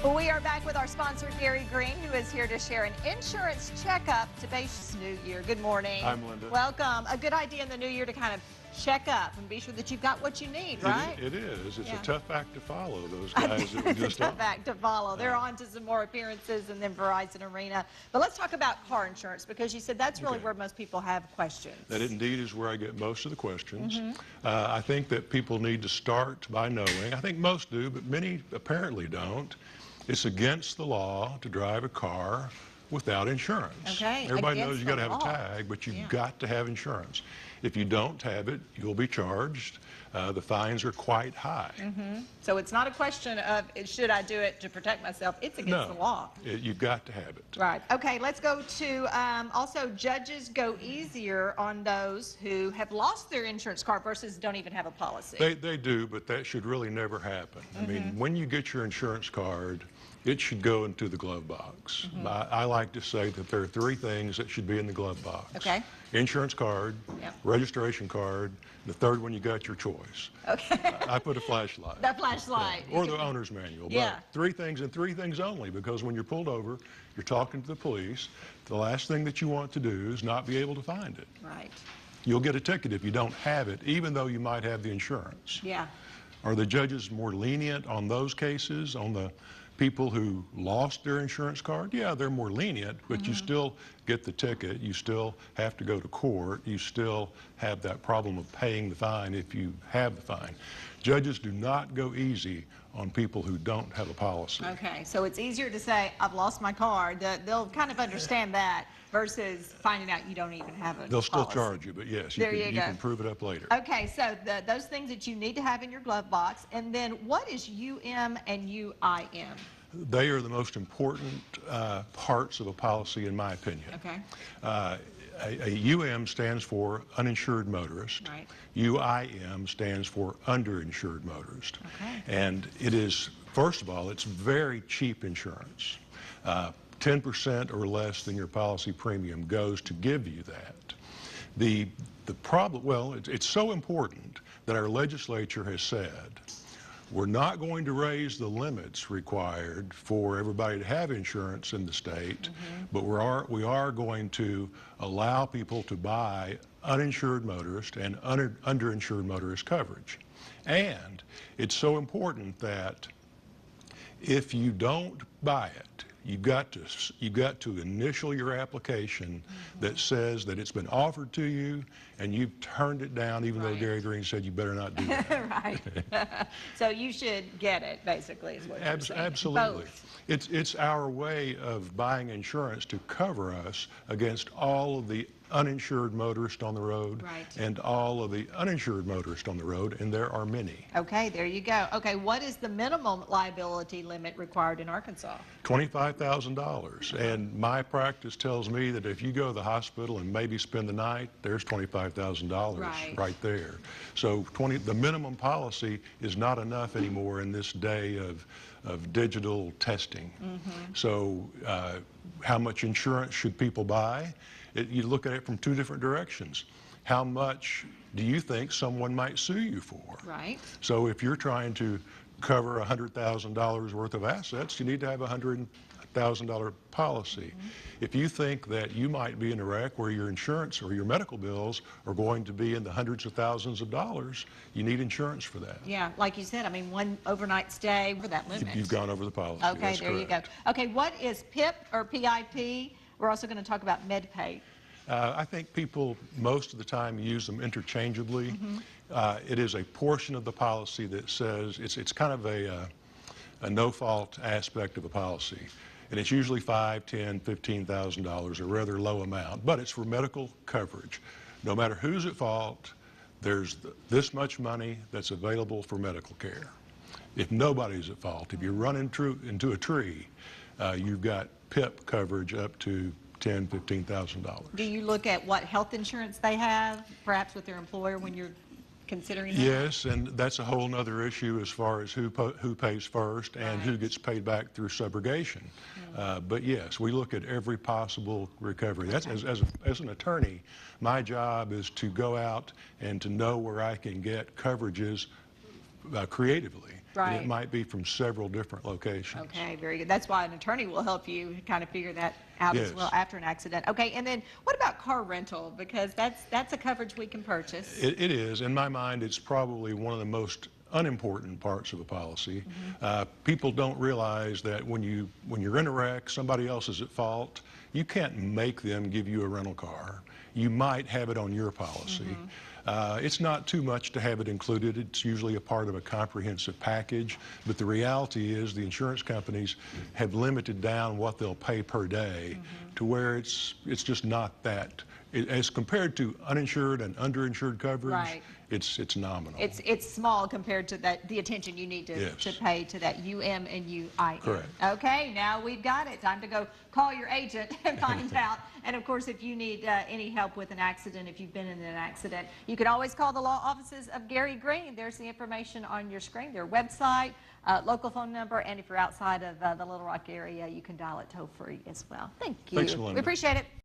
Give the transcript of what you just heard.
Well, we are back with our sponsor, Gary Green, who is here to share an insurance checkup to base New Year. Good morning. Hi, Melinda. Welcome. A good idea in the new year to kind of check up and be sure that you've got what you need, right? It is. It's Yeah. a tough act to follow, those guys that were just It's a tough on. act to follow. They're on to some more appearances and then Verizon Arena. But let's talk about car insurance because you said that's really where most people have questions. That indeed is where I get most of the questions. I think that people need to start by knowing, I think most do, but many apparently don't. It's against the law to drive a car without insurance. Okay, Everybody knows against you got to the have a law. tag, but you've got to have insurance. If you don't have it, you'll be charged. The fines are quite high. So it's not a question of should I do it to protect myself. It's against the law. You've got to have it. Right. Okay, let's go to also judges go easier on those who have lost their insurance card versus don't even have a policy. They do, but that should really never happen. I mean, when you get your insurance card, it should go into the glove box. I like to say that there are three things that should be in the glove box. Okay. Insurance card, registration card, the third one you got your choice. Okay. I put a flashlight. The flashlight. Or the owner's manual. Yeah. But three things and three things only, because when you're pulled over, you're talking to the police. The last thing that you want to do is not be able to find it. Right. You'll get a ticket if you don't have it, even though you might have the insurance. Yeah. Are the judges more lenient on those cases, on the people who lost their insurance card? Yeah, they're more lenient, but you still get the ticket. You still have to go to court. You still have that problem of paying the fine if you have the fine. Judges do not go easy on people who don't have a policy. Okay, so it's easier to say, I've lost my card. They'll kind of understand that versus finding out you don't even have a They'll still policy. charge you, but yes, There you you go. can prove it up later. Okay, so those things that you need to have in your glove box, and then what is UM and UIM? They are the most important parts of a policy, in my opinion. Okay. A UM stands for uninsured motorist. Right. UIM stands for underinsured motorist. Okay. And it is, first of all, it's very cheap insurance. 10% or less than your policy premium goes to give you that. The problem, well, it's so important that our legislature has said, we're not going to raise the limits required for everybody to have insurance in the state, but we are going to allow people to buy uninsured motorist and underinsured motorist coverage. And it's so important that if you don't buy it, you've got to initial your application that says that it's been offered to you and you've turned it down, even though Gary Green said you better not do that. Right. So you should get it, basically, is what you're saying. Absolutely. Both. It's our way of buying insurance to cover us against all of the uninsured motorists on the road and all of the uninsured motorists on the road, and there are many. Okay, there you go. Okay, what is the minimum liability limit required in Arkansas? $25,000. And my practice tells me that if you go to the hospital and maybe spend the night, there's $25,000 right there. So the minimum policy is not enough anymore in this day of digital testing. So how much insurance should people buy? You look at it from two different directions. How much do you think someone might sue you for? Right. So if you're trying to cover $100,000 worth of assets, you need to have a $100,000 policy. If you think that you might be in a wreck where your insurance or your medical bills are going to be in the hundreds of thousands of dollars, you need insurance for that. Yeah, like you said, I mean, one overnight stay for that limit. You've gone over the policy. Okay, That's there correct. you go. Okay, what is PIP or PIP? We're also going to talk about MedPay. I think people most of the time use them interchangeably. It is a portion of the policy that says it's kind of a no-fault aspect of a policy. And it's usually $5,000, $10,000, $15,000, a rather low amount, but it's for medical coverage. No matter who's at fault, there's this much money that's available for medical care. If nobody's at fault, if you run into a tree, you've got PIP coverage up to $10,000, $15,000. Do you look at what health insurance they have, perhaps with their employer, when you're considering that? Yes, and that's a whole other issue as far as who pays first and who gets paid back through subrogation. But yes, we look at every possible recovery. That's as an attorney, my job is to go out and to know where I can get coverages creatively. And Right. it might be from several different locations. Okay, very good. That's why an attorney will help you kind of figure that out as Yes. well after an accident. Okay, and then what about car rental? Because that's a coverage we can purchase. It is. In my mind, it's probably one of the most unimportant parts of a policy. People don't realize that when you're in a wreck, somebody else is at fault. You can't make them give you a rental car. You might have it on your policy. It's not too much to have it included. It's usually a part of a comprehensive package. But the reality is the insurance companies have limited down what they'll pay per day to where it's just not that. As compared to uninsured and underinsured coverage, Right. it's nominal. It's small compared to the attention you need to Yes. pay to that UM and UIN. Correct. Okay, now we've got it. Time to go call your agent and find out. And of course, if you need any help with an accident, if you've been in an accident, you can always call the law offices of Gary Green. There's the information on your screen, their website, local phone number, and if you're outside of the Little Rock area, you can dial it toll free as well. Thank you. Thanks, Melinda. We appreciate it.